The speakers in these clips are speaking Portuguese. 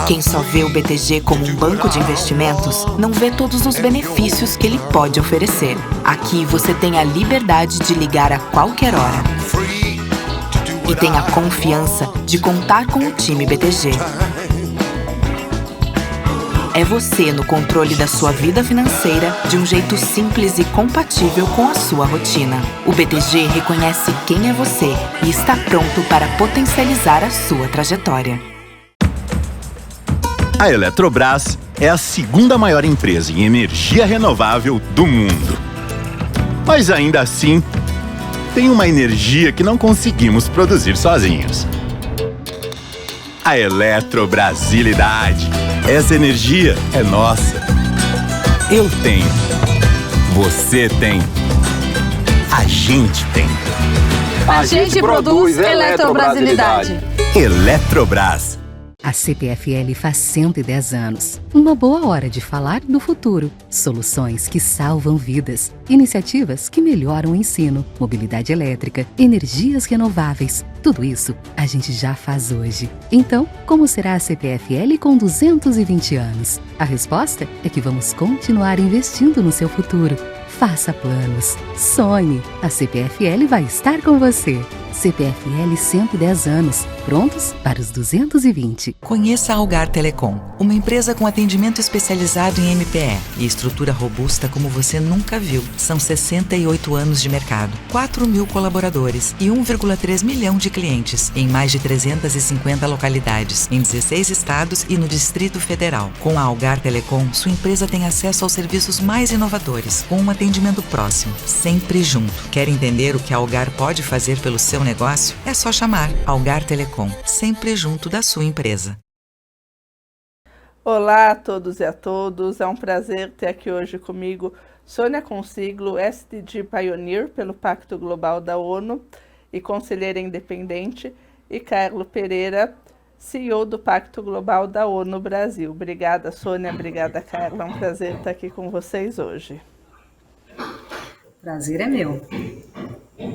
Quem só vê o BTG como um banco de investimentos, não vê todos os benefícios que ele pode oferecer. Aqui você tem a liberdade de ligar a qualquer hora. E tem a confiança de contar com o time BTG. É você no controle da sua vida financeira de um jeito simples e compatível com a sua rotina. O BTG reconhece quem é você e está pronto para potencializar a sua trajetória. A Eletrobras é a segunda maior empresa em energia renovável do mundo. Mas ainda assim, tem uma energia que não conseguimos produzir sozinhos. A Eletrobrasilidade. Essa energia é nossa. Eu tenho. Você tem. A gente tem. A gente produz Eletrobrasilidade. Eletrobras. A CPFL faz 110 anos. Uma boa hora de falar do futuro. Soluções que salvam vidas. Iniciativas que melhoram o ensino, mobilidade elétrica, energias renováveis. Tudo isso a gente já faz hoje. Então, como será a CPFL com 220 anos? A resposta é que vamos continuar investindo no seu futuro. Faça planos. Sonhe. A CPFL vai estar com você. CPFL 110 anos. Prontos para os 220. Conheça a Algar Telecom, uma empresa com atendimento especializado em MPE e estrutura robusta como você nunca viu. São 68 anos de mercado, 4.000 colaboradores e 1,3 milhão de clientes em mais de 350 localidades, em 16 estados e no Distrito Federal. Com a Algar Telecom, sua empresa tem acesso aos serviços mais inovadores, com um atendimento próximo, sempre junto. Quer entender o que a Algar pode fazer pelo seu negócio? É só chamar Algar Telecom, sempre junto da sua empresa. Olá a todos e a todas, é um prazer ter aqui hoje comigo Sônia Consiglo, SDG Pioneer pelo Pacto Global da ONU e conselheira independente, e Carlo Pereira, CEO do Pacto Global da ONU Brasil. Obrigada, Sônia, obrigada, Carla, é um prazer estar aqui com vocês hoje. Prazer é meu.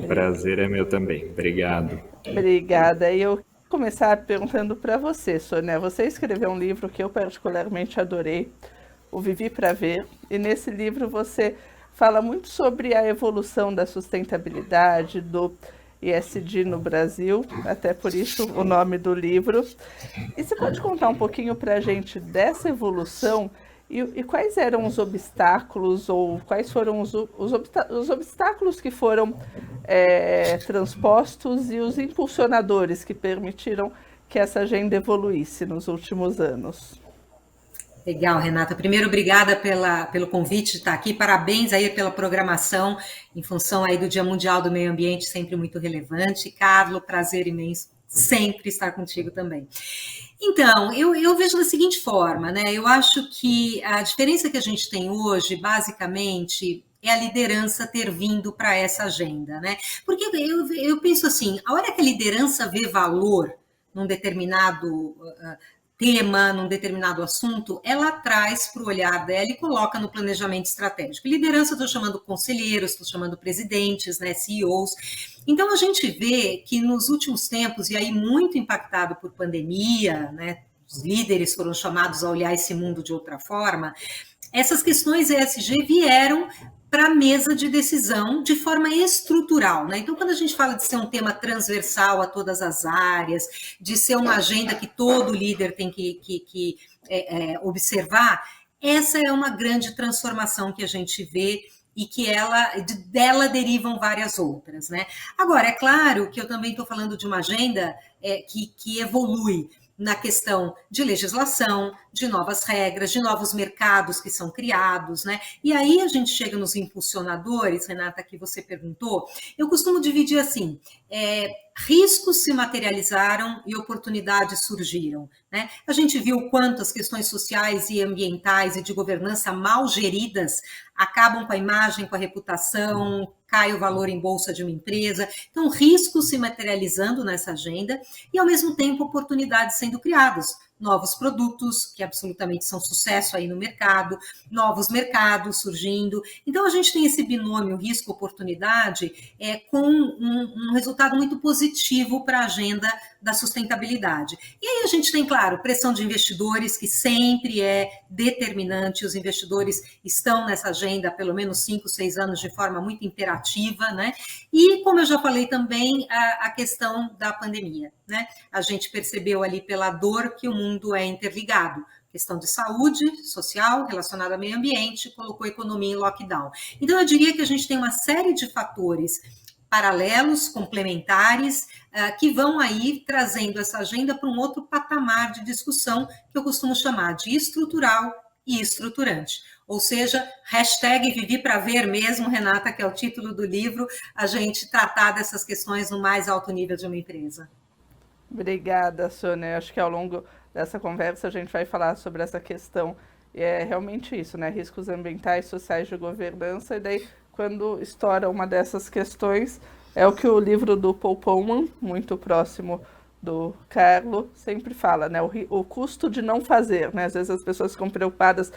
Prazer é meu também. Obrigado. Obrigada. E eu vou começar perguntando para você, Sônia. Você escreveu um livro que eu particularmente adorei, O Vivi para Ver, e nesse livro você fala muito sobre a evolução da sustentabilidade, do ESG no Brasil, até por isso o nome do livro. E você pode contar um pouquinho para a gente dessa evolução e quais eram os obstáculos, ou quais foram os obstáculos que foram transpostos e os impulsionadores que permitiram que essa agenda evoluísse nos últimos anos? Legal, Renata. Primeiro, obrigada pelo convite de estar aqui. Parabéns aí pela programação em função aí do Dia Mundial do Meio Ambiente, sempre muito relevante. Carlo, prazer imenso sempre estar contigo também. Então, eu vejo da seguinte forma, né? Eu acho que a diferença que a gente tem hoje, basicamente, é a liderança ter vindo para essa agenda, né? Porque eu penso assim, a hora que a liderança vê valor num determinado tema, num determinado assunto, ela traz para o olhar dela e coloca no planejamento estratégico. Liderança, estou chamando conselheiros, estou chamando presidentes, né, CEOs. Então, a gente vê que nos últimos tempos, e aí muito impactado por pandemia, né, os líderes foram chamados a olhar esse mundo de outra forma, essas questões ESG vieram para a mesa de decisão de forma estrutural, né? Então, quando a gente fala de ser um tema transversal a todas as áreas, de ser uma agenda que todo líder tem que observar, essa é uma grande transformação que a gente vê e que dela derivam várias outras, né? Agora, é claro que eu também estou falando de uma agenda que evolui na questão de legislação, de novas regras, de novos mercados que são criados, né? E aí a gente chega nos impulsionadores, Renata, que você perguntou. Eu costumo dividir assim, riscos se materializaram e oportunidades surgiram, né? A gente viu quanto as questões sociais e ambientais e de governança mal geridas acabam com a imagem, com a reputação, cai o valor em bolsa de uma empresa. Então, riscos se materializando nessa agenda e, ao mesmo tempo, oportunidades sendo criadas. novos produtos que absolutamente são sucesso aí no mercado, novos mercados surgindo. Então, a gente tem esse binômio risco-oportunidade com um resultado muito positivo para a agenda da sustentabilidade. E aí a gente tem, claro, pressão de investidores, que sempre é determinante, os investidores estão nessa agenda há pelo menos 5, 6 anos de forma muito imperativa, né? E, como eu já falei também, a questão da pandemia, né? A gente percebeu ali pela dor que o mundo é interligado. Questão de saúde social relacionada ao meio ambiente, colocou a economia em lockdown. Então, eu diria que a gente tem uma série de fatores paralelos, complementares, que vão aí trazendo essa agenda para um outro patamar de discussão que eu costumo chamar de estrutural e estruturante. Ou seja, hashtag Vivi para Ver mesmo, Renata, que é o título do livro, a gente tratar dessas questões no mais alto nível de uma empresa. Obrigada, Sônia. Acho que ao longo dessa conversa a gente vai falar sobre essa questão. E é realmente isso, né? Riscos ambientais, sociais, de governança. E daí, quando estoura uma dessas questões, é o que o livro do Paul Polman, muito próximo do Carlo, sempre fala, né? O custo de não fazer, né? Às vezes as pessoas ficam preocupadas,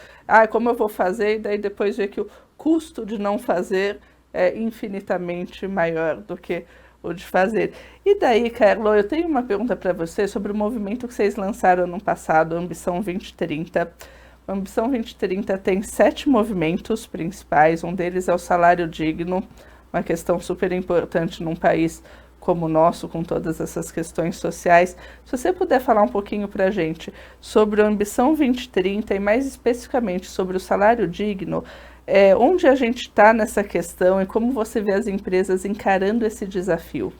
como eu vou fazer? E daí depois vê que o custo de não fazer é infinitamente maior do que o de fazer. E daí, Carlo, eu tenho uma pergunta para você sobre o movimento que vocês lançaram no passado, Ambição 2030. A Ambição 2030 tem 7 movimentos principais, um deles é o salário digno, uma questão super importante num país como o nosso, com todas essas questões sociais. Se você puder falar um pouquinho para a gente sobre a Ambição 2030 e mais especificamente sobre o salário digno, onde a gente está nessa questão e como você vê as empresas encarando esse desafio?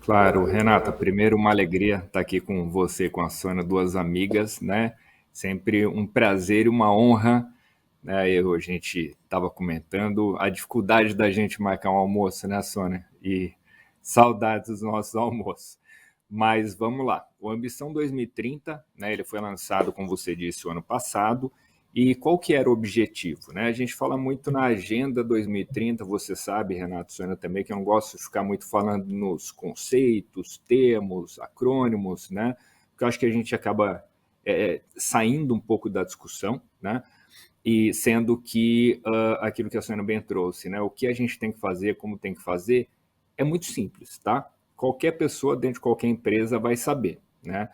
Claro, Renata, primeiro uma alegria estar aqui com você, com a Sônia, 2 amigas, né? Sempre um prazer e uma honra, né? A gente estava comentando a dificuldade da gente marcar um almoço, né, Sônia? E saudades dos nossos almoços. Mas vamos lá. O Ambição 2030, né? Ele foi lançado, como você disse, o ano passado. E qual que era o objetivo, né? A gente fala muito na Agenda 2030, você sabe, Renato, Sônia também, que eu não gosto de ficar muito falando nos conceitos, termos, acrônimos, né? Porque eu acho que a gente acaba saindo um pouco da discussão, né? E sendo que aquilo que a Sônia bem trouxe, né? O que a gente tem que fazer, como tem que fazer, é muito simples, tá? Qualquer pessoa dentro de qualquer empresa vai saber, né?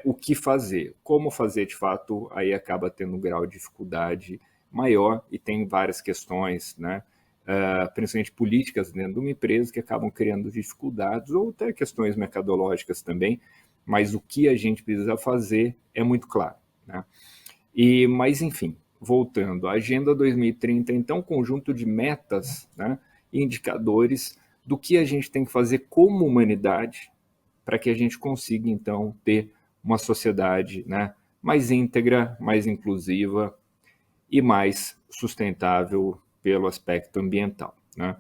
O que fazer, como fazer de fato, aí acaba tendo um grau de dificuldade maior e tem várias questões, né, principalmente políticas dentro de uma empresa que acabam criando dificuldades ou até questões mercadológicas também, mas o que a gente precisa fazer é muito claro, né? Mas enfim, voltando, a Agenda 2030, então, conjunto de metas, né, e indicadores do que a gente tem que fazer como humanidade para que a gente consiga, então, ter uma sociedade, né, mais íntegra, mais inclusiva e mais sustentável pelo aspecto ambiental, né?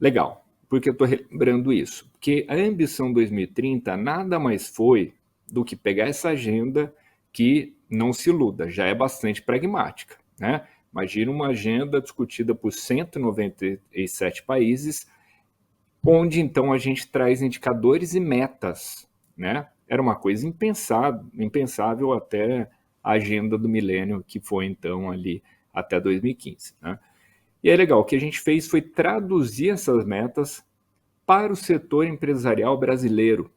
Legal. Por que eu estou lembrando isso? Porque a Ambição 2030 nada mais foi do que pegar essa agenda que, não se iluda, já é bastante pragmática, né? Imagina uma agenda discutida por 197 países, onde então a gente traz indicadores e metas, né? Era uma coisa impensável até a agenda do milênio, que foi então ali até 2015, né? E é legal, o que a gente fez foi traduzir essas metas para o setor empresarial brasileiro.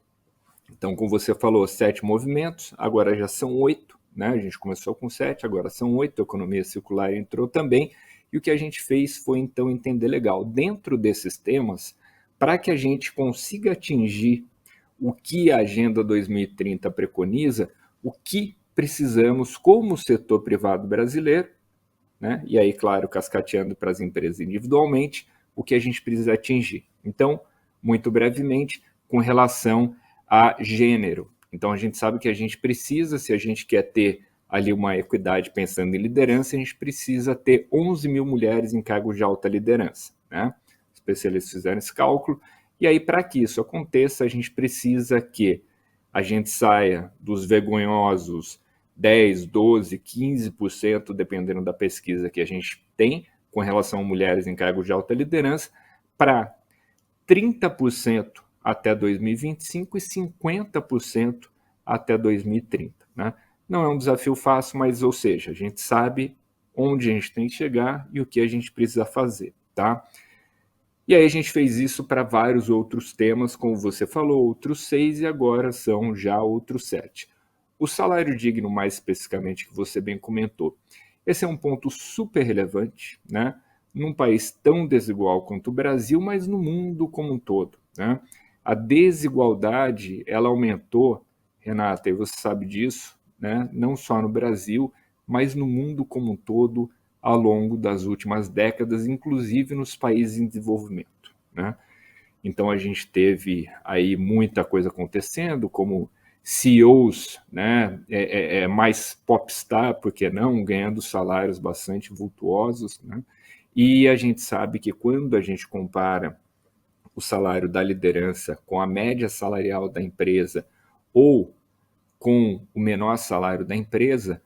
Então, como você falou, 7 movimentos, agora já são 8, né? A gente começou com 7, agora são 8, a economia circular entrou também, e o que a gente fez foi então entender legal, dentro desses temas, para que a gente consiga atingir o que a Agenda 2030 preconiza, o que precisamos como setor privado brasileiro, né? E aí, claro, cascateando para as empresas individualmente, o que a gente precisa atingir. Então, muito brevemente, com relação a gênero. Então, a gente sabe que a gente precisa, se a gente quer ter ali uma equidade pensando em liderança, a gente precisa ter 11 mil mulheres em cargos de alta liderança, né? Especialistas fizeram esse cálculo, e aí para que isso aconteça, a gente precisa que a gente saia dos vergonhosos 10, 12, 15%, dependendo da pesquisa que a gente tem com relação a mulheres em cargos de alta liderança, para 30% até 2025 e 50% até 2030. Né? Não é um desafio fácil, mas, ou seja, a gente sabe onde a gente tem que chegar e o que a gente precisa fazer. Tá? E aí a gente fez isso para vários outros temas, como você falou, outros 6 e agora são já outros 7. O salário digno, mais especificamente, que você bem comentou, esse é um ponto super relevante, né? Num país tão desigual quanto o Brasil, mas no mundo como um todo. Né? A desigualdade, ela aumentou, Renata, e você sabe disso, né? Não só no Brasil, mas no mundo como um todo, ao longo das últimas décadas, inclusive nos países em desenvolvimento. Né? Então a gente teve aí muita coisa acontecendo, como CEOs, né, mais popstar, por que não, ganhando salários bastante vultuosos, né? E a gente sabe que quando a gente compara o salário da liderança com a média salarial da empresa ou com o menor salário da empresa,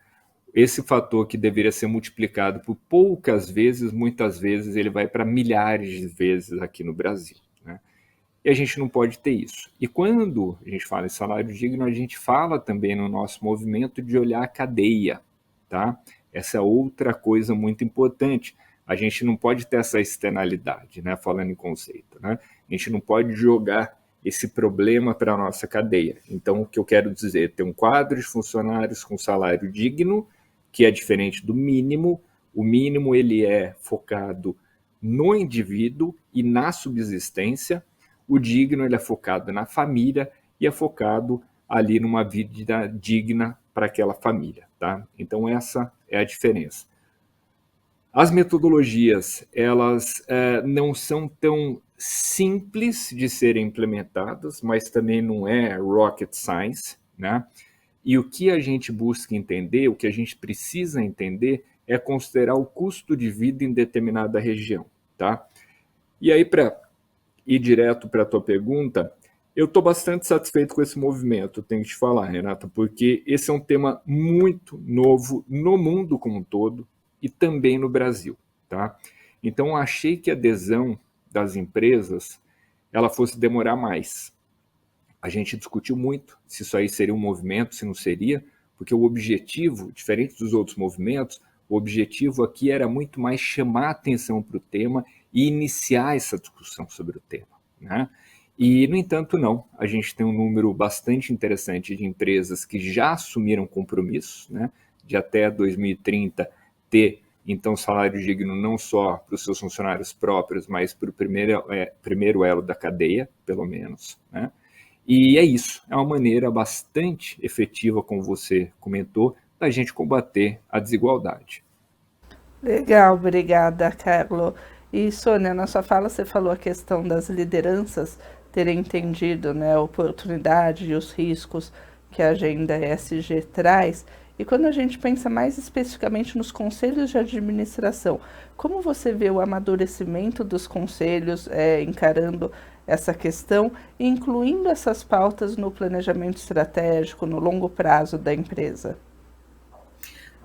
esse fator que deveria ser multiplicado por poucas vezes, muitas vezes ele vai para milhares de vezes aqui no Brasil. Né? E a gente não pode ter isso. E quando a gente fala em salário digno, a gente fala também no nosso movimento de olhar a cadeia. Tá? Essa é outra coisa muito importante. A gente não pode ter essa externalidade, né? Falando em conceito. Né? A gente não pode jogar esse problema para a nossa cadeia. Então, o que eu quero dizer, ter um quadro de funcionários com salário digno, que é diferente do mínimo. O mínimo ele é focado no indivíduo e na subsistência. O digno ele é focado na família e é focado ali numa vida digna para aquela família. Tá? Então, essa é a diferença. As metodologias, elas não são tão simples de serem implementadas, mas também não é rocket science, né? E o que a gente busca entender, o que a gente precisa entender, é considerar o custo de vida em determinada região, tá? E aí, para ir direto para a tua pergunta, eu estou bastante satisfeito com esse movimento, tenho que te falar, Renata, porque esse é um tema muito novo no mundo como um todo, e também no Brasil. Tá? Então, achei que a adesão das empresas ela fosse demorar mais. A gente discutiu muito se isso aí seria um movimento, se não seria, porque o objetivo, diferente dos outros movimentos, o objetivo aqui era muito mais chamar a atenção para o tema e iniciar essa discussão sobre o tema. Né? E, no entanto, não. A gente tem um número bastante interessante de empresas que já assumiram compromissos, né, de até 2030 ter, então, salário digno não só para os seus funcionários próprios, mas para o primeiro elo da cadeia, pelo menos. Né? E é isso, é uma maneira bastante efetiva, como você comentou, da gente combater a desigualdade. Legal, obrigada, Carlo. E, Sônia, na sua fala você falou a questão das lideranças terem entendido, né, a oportunidade e os riscos que a agenda ESG traz. E quando a gente pensa mais especificamente nos conselhos de administração, como você vê o amadurecimento dos conselhos encarando essa questão, incluindo essas pautas no planejamento estratégico, no longo prazo da empresa?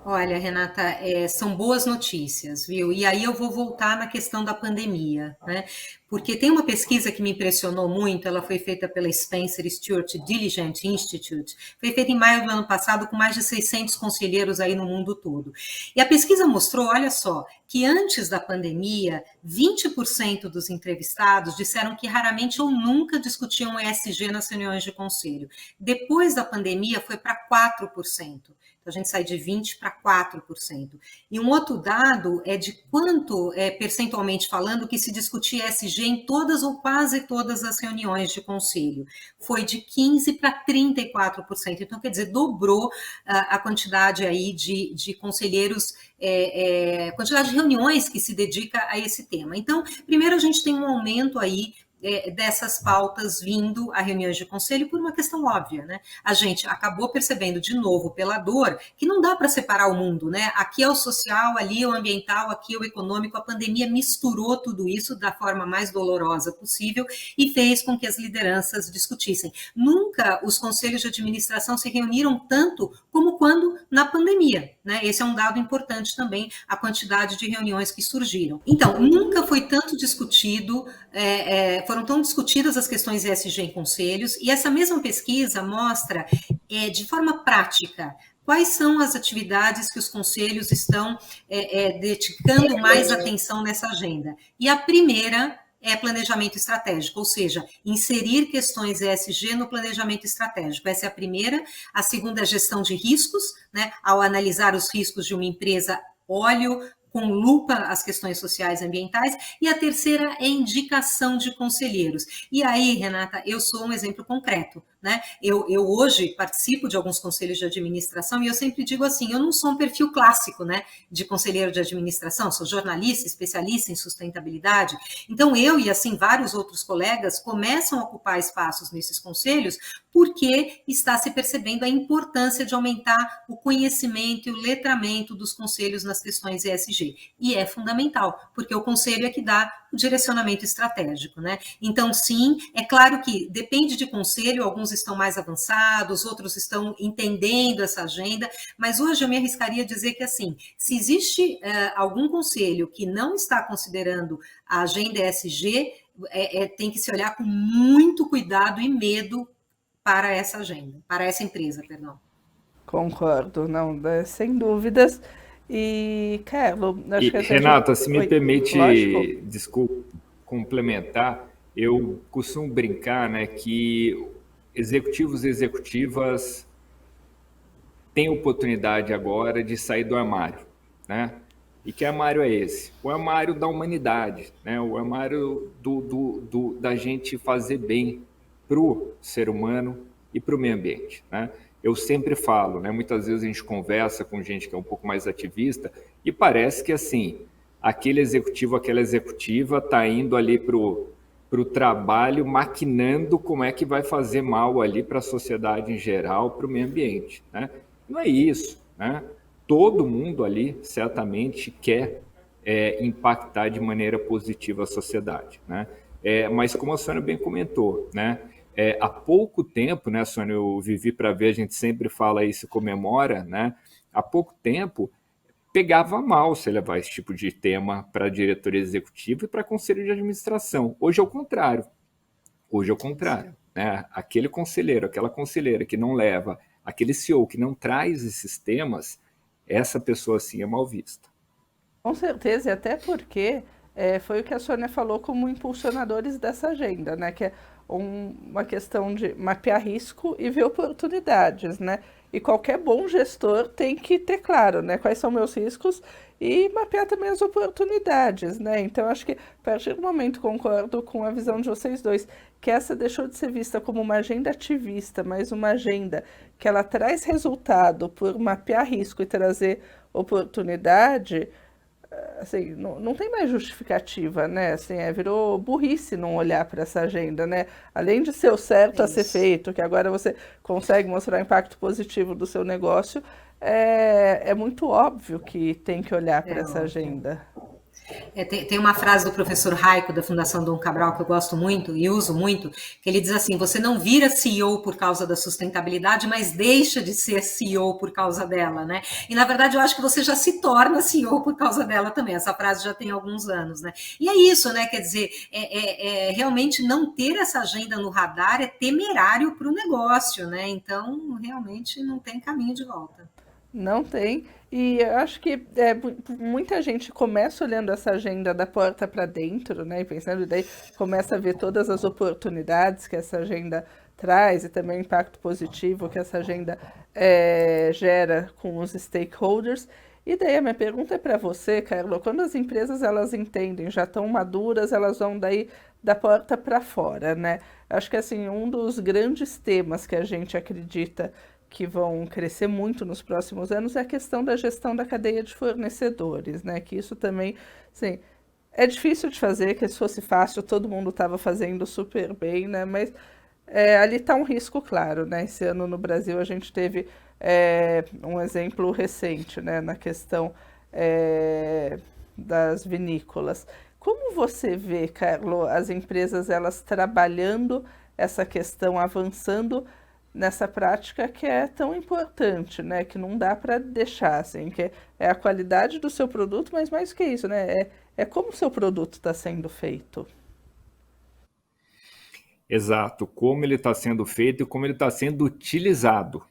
Olha, Renata, são boas notícias, viu? E aí eu vou voltar na questão da pandemia, né? Porque tem uma pesquisa que me impressionou muito, ela foi feita pela Spencer Stuart Diligent Institute, foi feita em maio do ano passado com mais de 600 conselheiros aí no mundo todo. E a pesquisa mostrou, olha só, que antes da pandemia, 20% dos entrevistados disseram que raramente ou nunca discutiam ESG nas reuniões de conselho. Depois da pandemia, foi para 4%. Então, a gente sai de 20% para 4%. E um outro dado é de quanto, percentualmente falando, que se discutia ESG em todas ou quase todas as reuniões de conselho. Foi de 15% para 34%. Então, quer dizer, dobrou a quantidade aí de conselheiros, quantidade de reuniões que se dedica a esse tema. Então, primeiro a gente tem um aumento aí dessas pautas vindo a reuniões de conselho por uma questão óbvia, né? A gente acabou percebendo de novo pela dor que não dá para separar o mundo, né? Aqui é o social, ali é o ambiental, aqui é o econômico. A pandemia misturou tudo isso da forma mais dolorosa possível e fez com que as lideranças discutissem. Nunca os conselhos de administração se reuniram tanto como quando na pandemia, né? Esse é um dado importante também, a quantidade de reuniões que surgiram. Então, nunca foi tanto discutido, foram tão discutidas as questões ESG em conselhos, e essa mesma pesquisa mostra de forma prática, quais são as atividades que os conselhos estão dedicando mais atenção nessa agenda? E a primeira é planejamento estratégico, ou seja, inserir questões ESG no planejamento estratégico. Essa é a primeira. A segunda é gestão de riscos, né? Ao analisar os riscos de uma empresa, olho com lupa as questões sociais e ambientais, e a terceira é indicação de conselheiros. E aí, Renata, eu sou um exemplo concreto, né? Eu hoje participo de alguns conselhos de administração e eu sempre digo assim, eu não sou um perfil clássico, né, de conselheiro de administração, sou jornalista, especialista em sustentabilidade, então eu e assim vários outros colegas começam a ocupar espaços nesses conselhos porque está se percebendo a importância de aumentar o conhecimento e o letramento dos conselhos nas questões ESG. E é fundamental, porque o conselho é que dá o direcionamento estratégico, né? Então, sim, é claro que depende de conselho, alguns estão mais avançados, outros estão entendendo essa agenda, mas hoje eu me arriscaria a dizer que, assim, se existe algum conselho que não está considerando a agenda ESG, tem que se olhar com muito cuidado e medo para essa agenda, para essa empresa, perdão. Concordo, não, sem dúvidas. E, Carlos, acho que Renata, se me permite, desculpa, complementar, eu costumo brincar, né, que executivos e executivas têm oportunidade agora de sair do armário, né? E que armário é esse? O armário da humanidade, né? O armário da gente fazer bem para o ser humano e para o meio ambiente, né? Eu sempre falo, né? Muitas vezes a gente conversa com gente que é um pouco mais ativista e parece que assim, aquele executivo, aquela executiva está indo ali para o trabalho maquinando como é que vai fazer mal ali para a sociedade em geral, para o meio ambiente, né? Não é isso, né? Todo mundo ali certamente quer impactar de maneira positiva a sociedade, né? Mas como a Sônia bem comentou, né? Há pouco tempo, né, Sônia, eu vivi para ver, a gente sempre fala isso, comemora, né? Há pouco tempo pegava mal você levar esse tipo de tema para a diretoria executiva e para conselho de administração. Hoje é o contrário. Hoje é o contrário, né? Aquele conselheiro, aquela conselheira que não leva, aquele CEO que não traz esses temas, essa pessoa sim é mal vista. Com certeza, e até porque foi o que a Sônia falou como impulsionadores dessa agenda, né? Que é uma questão de mapear risco e ver oportunidades, né? E qualquer bom gestor tem que ter claro, né? Quais são meus riscos e mapear também as oportunidades, né? Então, acho que a partir do momento concordo com a visão de vocês dois, que essa deixou de ser vista como uma agenda ativista, mas uma agenda que ela traz resultado por mapear risco e trazer oportunidade. Assim, não tem mais justificativa, né? Assim, virou burrice não olhar para essa agenda, né? Além de ser o certo a ser feito, que agora você consegue mostrar o impacto positivo do seu negócio, é muito óbvio que tem que olhar para essa agenda. Tem uma frase do professor Raico, da Fundação Dom Cabral, que eu gosto muito e uso muito, que ele diz assim, você não vira CEO por causa da sustentabilidade, mas deixa de ser CEO por causa dela, né? E, na verdade, eu acho que você já se torna CEO por causa dela também. Essa frase já tem alguns anos, né? E é isso, né? Quer dizer, realmente não ter essa agenda no radar é temerário para o negócio, né? Então, realmente não tem caminho de volta. Não tem, e eu acho que muita gente começa olhando essa agenda da porta para dentro, né, e pensando, daí começa a ver todas as oportunidades que essa agenda traz e também o impacto positivo que essa agenda gera com os stakeholders. E daí a minha pergunta é para você, Carlos, quando as empresas elas entendem, já estão maduras, elas vão daí da porta para fora, né? Acho que assim, um dos grandes temas que a gente acredita que vão crescer muito nos próximos anos é a questão da gestão da cadeia de fornecedores, né? Que isso também, assim, é difícil de fazer, que se fosse fácil todo mundo estava fazendo super bem, né? Mas ali está um risco claro, né? Esse ano no Brasil a gente teve um exemplo recente, né? Na questão das vinícolas. Como você vê, Carlos, as empresas elas trabalhando essa questão, avançando nessa prática que é tão importante, né? Que não dá para deixar, assim, que é a qualidade do seu produto, mas mais que isso, né? É como o seu produto está sendo feito. Exato, como ele está sendo feito e como ele está sendo utilizado,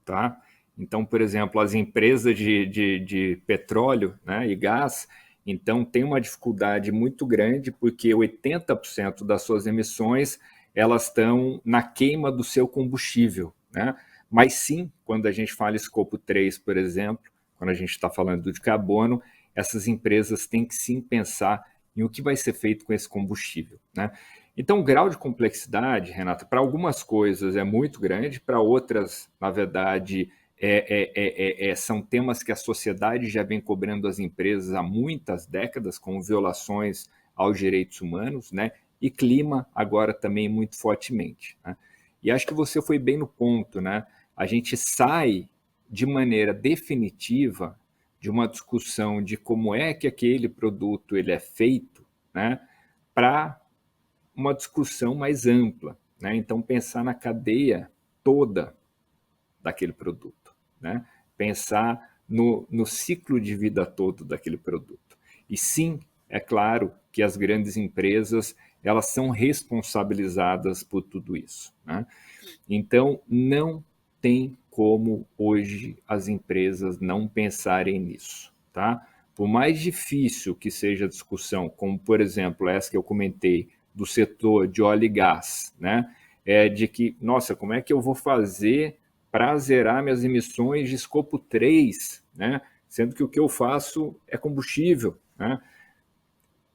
tá? Então, por exemplo, as empresas de petróleo, né, e gás, então tem uma dificuldade muito grande porque 80% das suas emissões elas estão na queima do seu combustível, né? Mas sim, quando a gente fala escopo 3, por exemplo, quando a gente está falando de carbono, essas empresas têm que sim pensar em o que vai ser feito com esse combustível, né? Então, o grau de complexidade, Renata, para algumas coisas é muito grande, para outras, na verdade, são temas que a sociedade já vem cobrando as empresas há muitas décadas, como violações aos direitos humanos, né? E clima agora também muito fortemente, né? E acho que você foi bem no ponto, né? A gente sai de maneira definitiva de uma discussão de como é que aquele produto ele é feito, né? Para uma discussão mais ampla, né? Então, pensar na cadeia toda daquele produto, né? Pensar no ciclo de vida todo daquele produto. E sim, é claro que as grandes empresas elas são responsabilizadas por tudo isso, né? Então, não tem como hoje as empresas não pensarem nisso, tá? Por mais difícil que seja a discussão, como, por exemplo, essa que eu comentei, do setor de óleo e gás, né? De que, nossa, como é que eu vou fazer para zerar minhas emissões de escopo 3, né? Sendo que o que eu faço é combustível, né?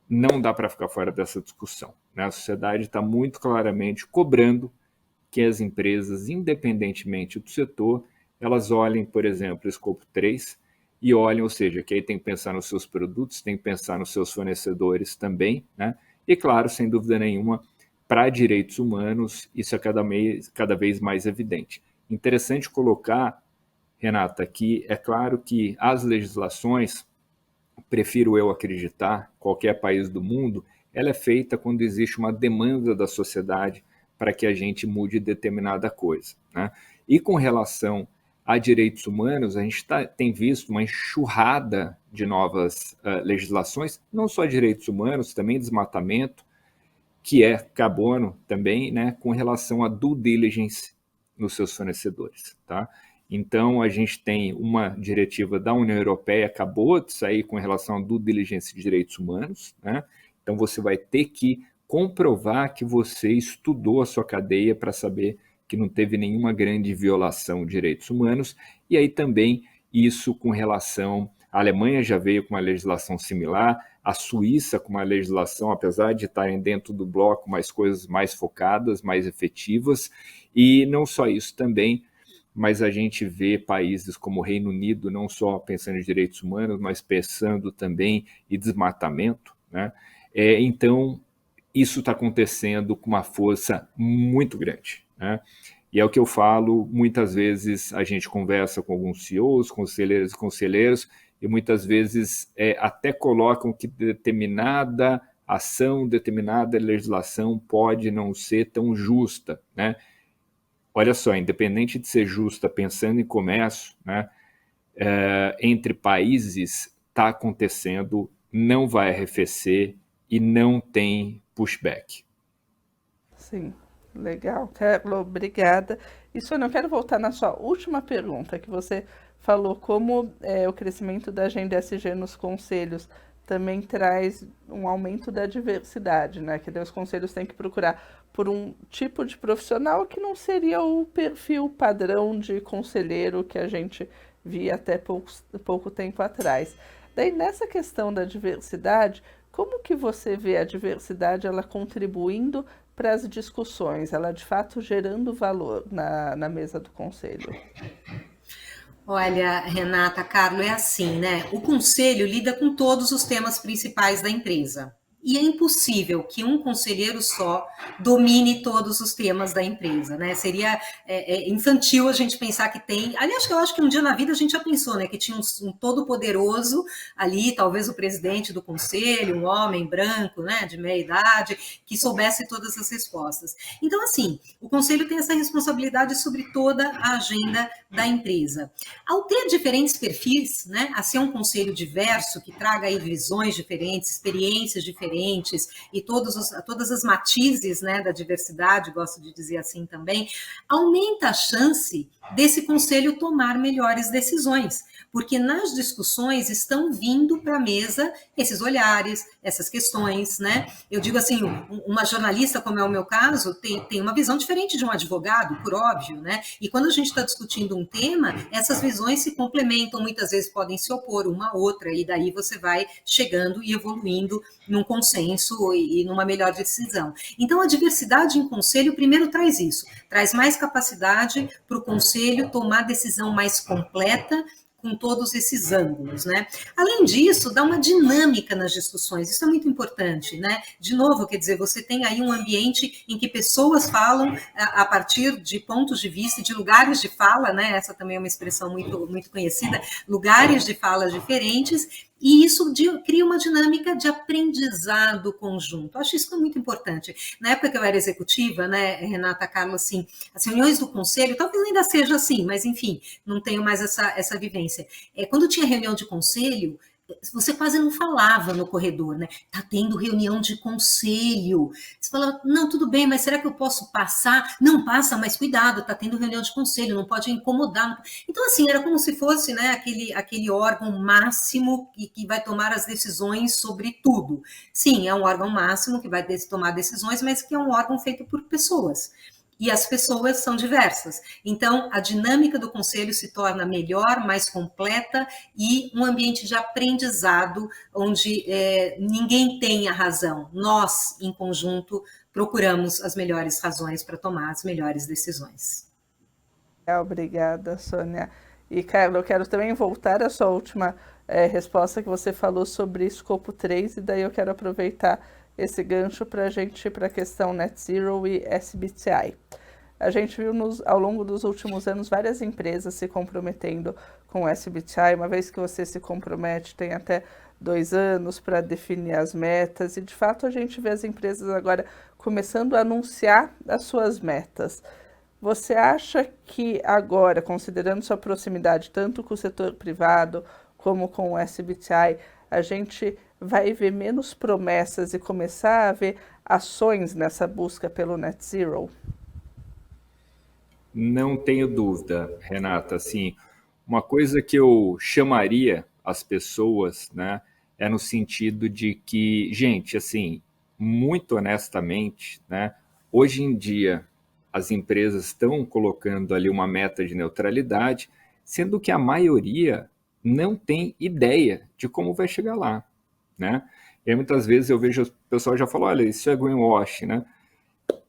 Não dá para ficar fora dessa discussão, né? A sociedade está muito claramente cobrando que as empresas, independentemente do setor, elas olhem, por exemplo, escopo 3 e olhem, ou seja, que aí tem que pensar nos seus produtos, tem que pensar nos seus fornecedores também, né? E claro, sem dúvida nenhuma, para direitos humanos, isso é cada vez mais evidente. Interessante colocar, Renata, que é claro que as legislações, prefiro eu acreditar, qualquer país do mundo, ela é feita quando existe uma demanda da sociedade para que a gente mude determinada coisa, né? E com relação a direitos humanos, a gente tem visto uma enxurrada de novas legislações, não só direitos humanos, também desmatamento, que é carbono também, né, com relação a due diligence nos seus fornecedores, tá? Então, a gente tem uma diretiva da União Europeia, acabou de sair com relação a due diligence de direitos humanos, né? Então, você vai ter que comprovar que você estudou a sua cadeia para saber que não teve nenhuma grande violação de direitos humanos, e aí também isso com relação... A Alemanha já veio com uma legislação similar, a Suíça com uma legislação, apesar de estarem dentro do bloco, mas coisas mais focadas, mais efetivas, e não só isso também, mas a gente vê países como o Reino Unido, não só pensando em direitos humanos, mas pensando também em desmatamento, né? Então, isso está acontecendo com uma força muito grande, né? E é o que eu falo, muitas vezes a gente conversa com alguns CEOs, conselheiros e conselheiros, e muitas vezes até colocam que determinada ação, determinada legislação pode não ser tão justa, né? Olha só, independente de ser justa, pensando em comércio, né, entre países, está acontecendo, não vai arrefecer e não tem pushback. Sim, legal. Carlo, obrigada. E, Sônia, eu quero voltar na sua última pergunta, que você falou como o crescimento da agenda ESG nos conselhos também traz um aumento da diversidade, né? Que daí os conselhos têm que procurar por um tipo de profissional que não seria o perfil padrão de conselheiro que a gente via até pouco tempo atrás. Daí, nessa questão da diversidade, como que você vê a diversidade ela contribuindo para as discussões, ela de fato gerando valor na mesa do conselho? Olha, Renata, Carlo, é assim, né? O conselho lida com todos os temas principais da empresa. E é impossível que um conselheiro só domine todos os temas da empresa, né? Seria infantil a gente pensar que tem... Aliás, eu acho que um dia na vida a gente já pensou, né? Que tinha um todo-poderoso ali, talvez o presidente do conselho, um homem branco, né? De meia idade, que soubesse todas as respostas. Então, assim, o conselho tem essa responsabilidade sobre toda a agenda da empresa. Ao ter diferentes perfis, né? A ser um conselho diverso, que traga aí visões diferentes, experiências diferentes, diferentes e todas as matizes, né, da diversidade, gosto de dizer assim também, aumenta a chance desse conselho tomar melhores decisões, porque nas discussões estão vindo para a mesa esses olhares, essas questões, né? Eu digo assim, uma jornalista, como é o meu caso, tem uma visão diferente de um advogado, por óbvio, né? E quando a gente está discutindo um tema, essas visões se complementam, muitas vezes podem se opor uma à outra, e daí você vai chegando e evoluindo num consenso e numa melhor decisão. Então, a diversidade em conselho, primeiro, traz isso, traz mais capacidade para o conselho tomar decisão mais completa, com todos esses ângulos, né? Além disso, dá uma dinâmica nas discussões, isso é muito importante, né? De novo, quer dizer, você tem aí um ambiente em que pessoas falam a partir de pontos de vista, de lugares de fala, né? Essa também é uma expressão muito conhecida, lugares de fala diferentes, e isso cria uma dinâmica de aprendizado conjunto. Acho isso muito importante. Na época que eu era executiva, né, Renata, Carlos, assim, as reuniões do conselho, talvez ainda seja assim, mas enfim, não tenho mais essa vivência. Quando tinha reunião de conselho, você quase não falava no corredor, né? Tá tendo reunião de conselho. Você falava, não, tudo bem, mas será que eu posso passar? Não passa, mas cuidado, tá tendo reunião de conselho, não pode incomodar. Então, assim, era como se fosse, né, aquele órgão máximo que vai tomar as decisões sobre tudo. Sim, é um órgão máximo que vai tomar decisões, mas que é um órgão feito por pessoas. E as pessoas são diversas. Então, a dinâmica do conselho se torna melhor, mais completa e um ambiente de aprendizado onde ninguém tem a razão. Nós, em conjunto, procuramos as melhores razões para tomar as melhores decisões. Obrigada, Sônia. E, Carla, eu quero também voltar à sua última resposta que você falou sobre escopo 3, e daí eu quero aproveitar esse gancho para a gente ir para a questão Net Zero e SBTi. A gente viu ao longo dos últimos anos várias empresas se comprometendo com o SBTi. Uma vez que você se compromete, tem até 2 anos para definir as metas, e de fato a gente vê as empresas agora começando a anunciar as suas metas. Você acha que agora, considerando sua proximidade tanto com o setor privado como com o SBTi, a gente vai ver menos promessas e começar a ver ações nessa busca pelo Net Zero? Não tenho dúvida, Renata. Assim, uma coisa que eu chamaria as pessoas, né, é no sentido de que, gente, assim, muito honestamente, né, hoje em dia as empresas estão colocando ali uma meta de neutralidade, sendo que a maioria não tem ideia de como vai chegar lá, né? E aí, muitas vezes eu vejo o pessoal já falar, olha, isso é greenwashing, né?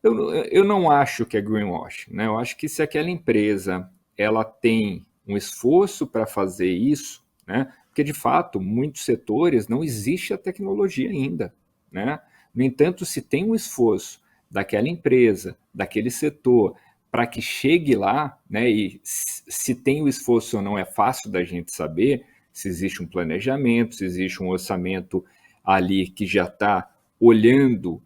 Eu não acho que é greenwashing, né? Eu acho que se aquela empresa ela tem um esforço para fazer isso, né? Porque de fato, muitos setores não existe a tecnologia ainda, né? No entanto, se tem um esforço daquela empresa, daquele setor, para que chegue lá, né? E se tem o esforço ou não é fácil da gente saber, se existe um planejamento, se existe um orçamento ali que já está olhando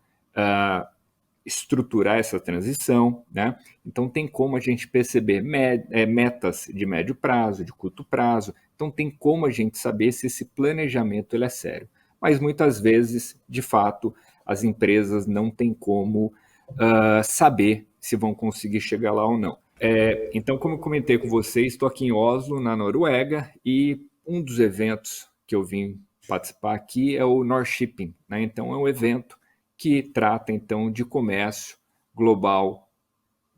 estruturar essa transição, né? Então tem como a gente perceber metas de médio prazo, de curto prazo, então tem como a gente saber se esse planejamento ele é sério. Mas muitas vezes, de fato, as empresas não têm como saber se vão conseguir chegar lá ou não. Então, como eu comentei com vocês, estou aqui em Oslo, na Noruega, e um dos eventos que eu vim participar aqui é o Nor-Shipping, né? Então é um evento que trata, então, de comércio global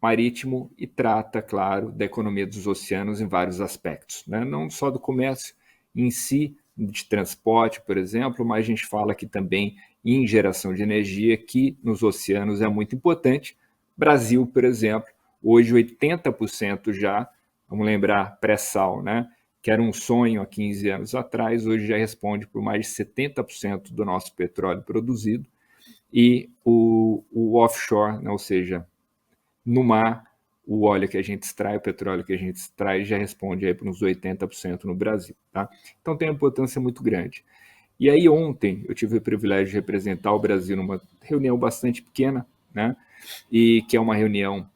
marítimo e trata, claro, da economia dos oceanos em vários aspectos, né? Não só do comércio em si, de transporte, por exemplo, mas a gente fala aqui também em geração de energia, que nos oceanos é muito importante. Brasil, por exemplo, hoje 80% já, vamos lembrar, pré-sal, né? Que era um sonho há 15 anos atrás, hoje já responde por mais de 70% do nosso petróleo produzido. E o offshore, né, ou seja, no mar, o óleo que a gente extrai, o petróleo que a gente extrai, já responde aí por uns 80% no Brasil, tá? Então tem uma importância muito grande. E aí ontem eu tive o privilégio de representar o Brasil numa reunião bastante pequena, né? E que é uma reunião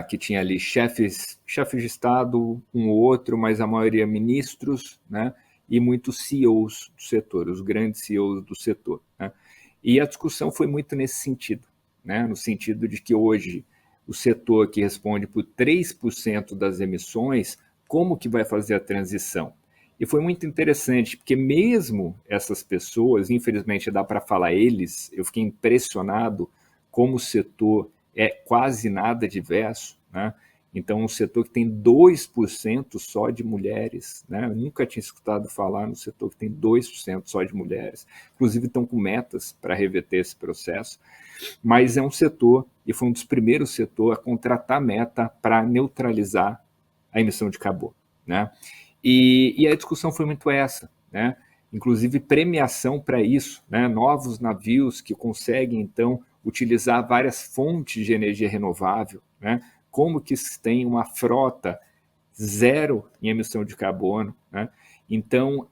que tinha ali chefes de Estado, um ou outro, mas a maioria ministros, né? E muitos CEOs do setor, os grandes CEOs do setor, né? E a discussão foi muito nesse sentido, né? No sentido de que hoje o setor que responde por 3% das emissões, como que vai fazer a transição? E foi muito interessante, porque mesmo essas pessoas, infelizmente dá para falar eles, eu fiquei impressionado como o setor é quase nada diverso, né? Então, um setor que tem 2% só de mulheres, né? Eu nunca tinha escutado falar no setor que tem 2% só de mulheres. Inclusive, estão com metas para reverter esse processo. Mas é um setor, e foi um dos primeiros setores a contratar meta para neutralizar a emissão de carbono, né? E a discussão foi muito essa, né? Inclusive premiação para isso, né? Novos navios que conseguem, então, utilizar várias fontes de energia renovável, né? Como que se tem uma frota zero em emissão de carbono, né? Então,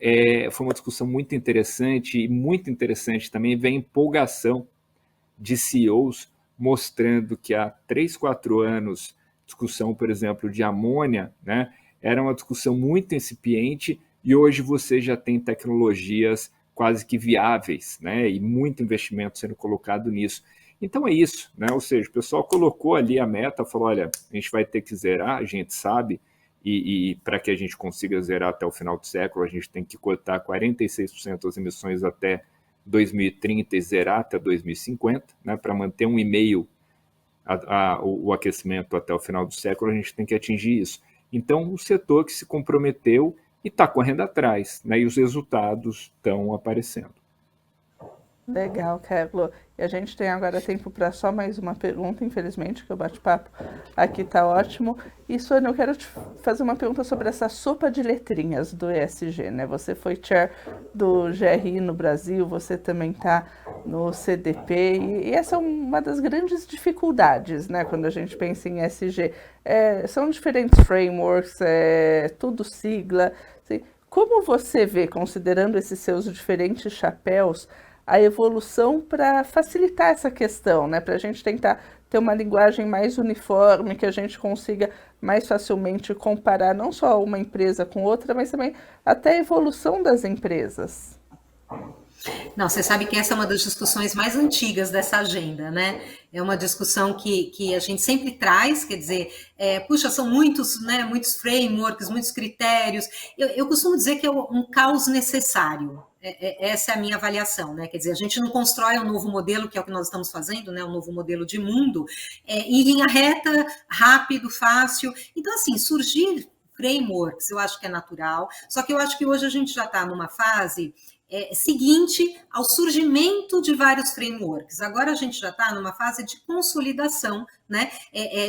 foi uma discussão muito interessante, e muito interessante também ver a empolgação de CEOs mostrando que há 3, 4 anos, discussão, por exemplo, de amônia, né? Era uma discussão muito incipiente e hoje você já tem tecnologias quase que viáveis, né? E muito investimento sendo colocado nisso. Então é isso, né? Ou seja, o pessoal colocou ali a meta, falou, olha, a gente vai ter que zerar, a gente sabe, e para que a gente consiga zerar até o final do século, a gente tem que cortar 46% das emissões até 2030 e zerar até 2050, né? Para manter 1,5 o aquecimento até o final do século, a gente tem que atingir isso. Então, o setor que se comprometeu e está correndo atrás, né? E os resultados estão aparecendo. Legal, Carlo. E a gente tem agora tempo para só mais uma pergunta, infelizmente, que o bate-papo aqui está ótimo. E, Sônia, eu quero te fazer uma pergunta sobre essa sopa de letrinhas do ESG, né? Você foi chair do GRI no Brasil, você também está no CDP, e essa é uma das grandes dificuldades, né? Quando a gente pensa em ESG. São diferentes frameworks, tudo sigla. Assim, como você vê, considerando esses seus diferentes chapéus, a evolução para facilitar essa questão, né? Para a gente tentar ter uma linguagem mais uniforme, que a gente consiga mais facilmente comparar não só uma empresa com outra, mas também até a evolução das empresas. Não, você sabe que essa é uma das discussões mais antigas dessa agenda, né? É uma discussão que a gente sempre traz, quer dizer, puxa, são muitos, né, muitos frameworks, muitos critérios. Eu costumo dizer que é um caos necessário. Essa é a minha avaliação, né? Quer dizer, a gente não constrói um novo modelo, que é o que nós estamos fazendo, né? Um novo modelo de mundo, em linha reta, rápido, fácil. Então, assim, surgir frameworks, eu acho que é natural, só que eu acho que hoje a gente já está numa fase seguinte ao surgimento de vários frameworks. Agora a gente já está numa fase de consolidação, né,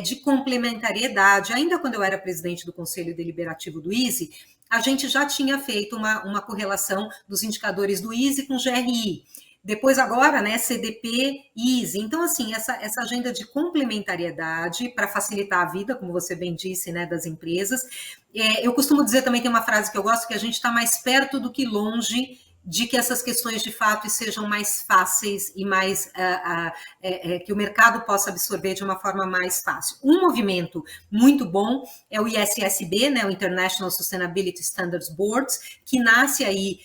de complementariedade. Ainda quando eu era presidente do Conselho Deliberativo do ISE, a gente já tinha feito uma correlação dos indicadores do ISE com o GRI. Depois agora, né, CDP, ISE. Então, assim, essa agenda de complementariedade para facilitar a vida, como você bem disse, né, das empresas. Eu costumo dizer também, tem uma frase que eu gosto, que a gente está mais perto do que longe de que essas questões de fato sejam mais fáceis e mais que o mercado possa absorver de uma forma mais fácil. Um movimento muito bom é o ISSB, né, o International Sustainability Standards Board, que nasce aí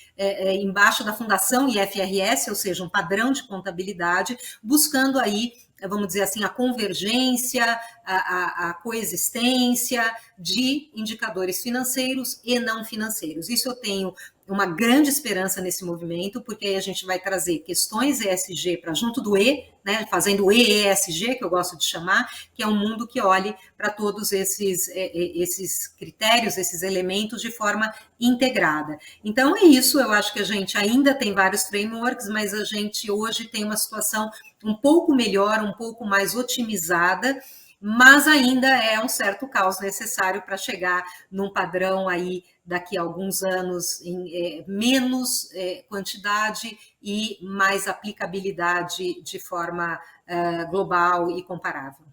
embaixo da Fundação IFRS, ou seja, um padrão de contabilidade, buscando aí, vamos dizer assim, a convergência, a coexistência de indicadores financeiros e não financeiros. Isso eu tenho uma grande esperança nesse movimento, porque aí a gente vai trazer questões ESG para junto do E, né, fazendo o EESG, que eu gosto de chamar, que é um mundo que olhe para todos esses critérios, esses elementos de forma integrada. Então é isso, eu acho que a gente ainda tem vários frameworks, mas a gente hoje tem uma situação um pouco melhor, um pouco mais otimizada, mas ainda é um certo caos necessário para chegar num padrão aí daqui a alguns anos em menos quantidade e mais aplicabilidade de forma global e comparável.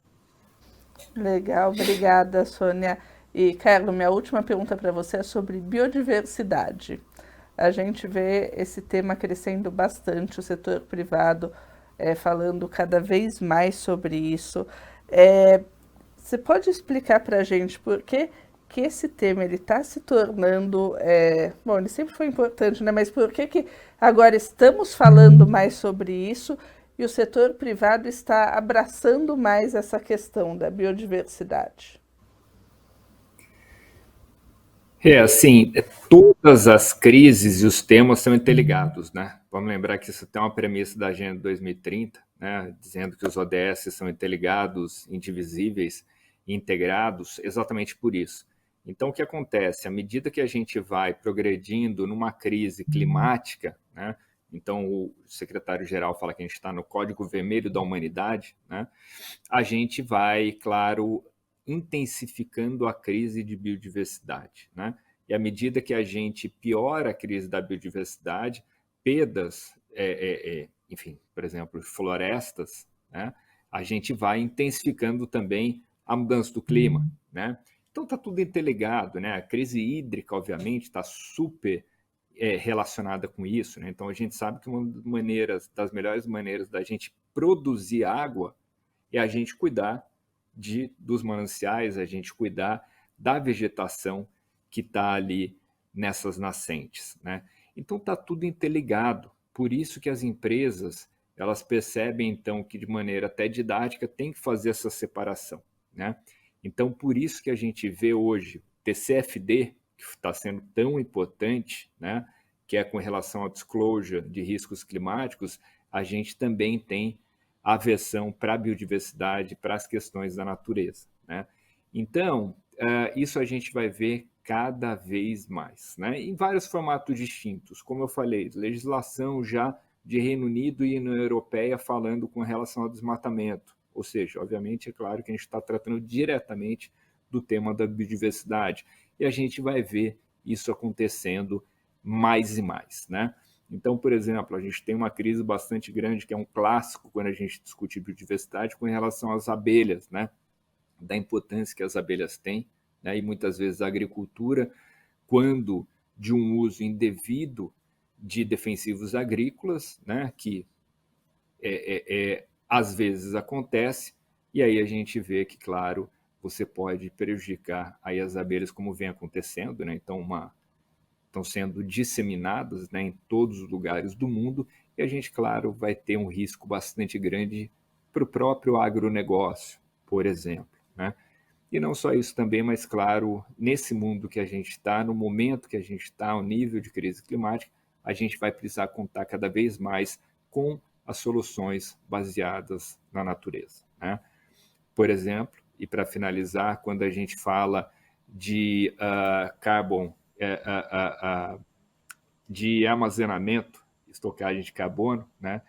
Legal, obrigada, Sônia. E, Carlo, minha última pergunta para você é sobre biodiversidade. A gente vê esse tema crescendo bastante, o setor privado falando cada vez mais sobre isso. Você pode explicar para a gente por que que esse tema está se tornando, bom, ele sempre foi importante, né? Mas por que agora estamos falando mais sobre isso e o setor privado está abraçando mais essa questão da biodiversidade? Assim, todas as crises e os temas são interligados, né? Vamos lembrar que isso tem uma premissa da Agenda 2030, né? Dizendo que os ODS são interligados, indivisíveis e integrados, exatamente por isso. Então, o que acontece? À medida que a gente vai progredindo numa crise climática, né? Então, o secretário-geral fala que a gente está no Código Vermelho da Humanidade, né? A gente vai, claro, intensificando a crise de biodiversidade, né? E à medida que a gente piora a crise da biodiversidade, perdas, enfim, por exemplo, florestas, né? A gente vai intensificando também a mudança do clima, né? Então está tudo interligado, né? A crise hídrica, obviamente, está super relacionada com isso, né? Então a gente sabe que uma das melhores maneiras da gente produzir água é a gente cuidar dos mananciais, a gente cuidar da vegetação que está ali nessas nascentes, né? Então está tudo interligado, por isso que as empresas elas percebem então que de maneira até didática tem que fazer essa separação, né? Então por isso que a gente vê hoje TCFD, que está sendo tão importante, né? Que é com relação ao disclosure de riscos climáticos, a gente também tem a versão para a biodiversidade, para as questões da natureza, né? Então, isso a gente vai ver cada vez mais, né? Em vários formatos distintos, como eu falei, legislação já de Reino Unido e União Europeia falando com relação ao desmatamento, ou seja, obviamente, é claro que a gente está tratando diretamente do tema da biodiversidade, e a gente vai ver isso acontecendo mais e mais, né? Então, por exemplo, a gente tem uma crise bastante grande, que é um clássico quando a gente discute biodiversidade, com relação às abelhas, né? Da importância que as abelhas têm, né? E muitas vezes a agricultura, quando de um uso indevido de defensivos agrícolas, né? Que às vezes acontece, e aí a gente vê que, claro, você pode prejudicar aí as abelhas, como vem acontecendo, né? Então, estão sendo disseminadas, né, em todos os lugares do mundo, e a gente, claro, vai ter um risco bastante grande para o próprio agronegócio, por exemplo, né? E não só isso também, mas, claro, nesse mundo que a gente está, no momento que a gente está, ao nível de crise climática, a gente vai precisar contar cada vez mais com as soluções baseadas na natureza, né? Por exemplo, e para finalizar, quando a gente fala de de armazenamento, estocagem de carbono, né?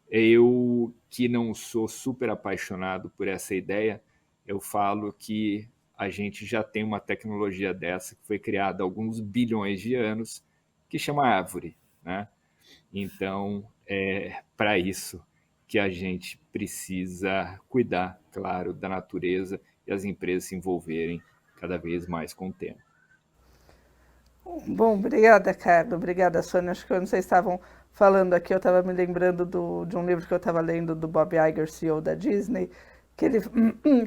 Eu, que não sou super apaixonado por essa ideia, eu falo que a gente já tem uma tecnologia dessa que foi criada há alguns bilhões de anos, que chama árvore, né? Então, é para isso que a gente precisa cuidar, claro, da natureza e as empresas se envolverem cada vez mais com o tema. Bom, obrigada, Carlos. Obrigada, Sônia. Acho que quando vocês estavam falando aqui, eu estava me lembrando de um livro que eu estava lendo do Bob Iger, CEO da Disney, que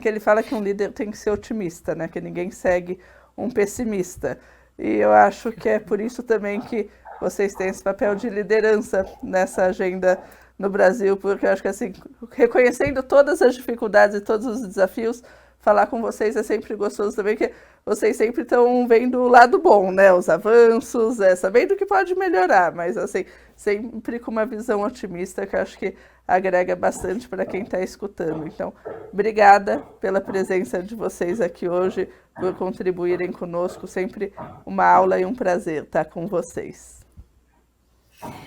ele fala que um líder tem que ser otimista, né? Que ninguém segue um pessimista. E eu acho que é por isso também que vocês têm esse papel de liderança nessa agenda no Brasil, porque eu acho que, assim, reconhecendo todas as dificuldades e todos os desafios, falar com vocês é sempre gostoso também, que vocês sempre estão vendo o lado bom, né? Os avanços, sabendo que pode melhorar, mas assim, sempre com uma visão otimista, que eu acho que agrega bastante para quem está escutando. Então, obrigada pela presença de vocês aqui hoje, por contribuírem conosco. Sempre uma aula e um prazer estar com vocês.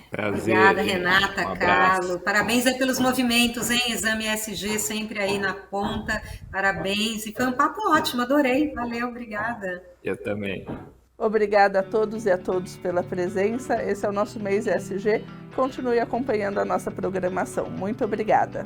Prazer. Obrigada, Renata, Carlos. Parabéns aí pelos movimentos, hein? Exame ESG sempre aí na ponta. Parabéns. E foi um papo ótimo, adorei. Valeu, obrigada. Eu também. Obrigada a todos e a todos pela presença. Esse é o nosso mês ESG. Continue acompanhando a nossa programação. Muito obrigada.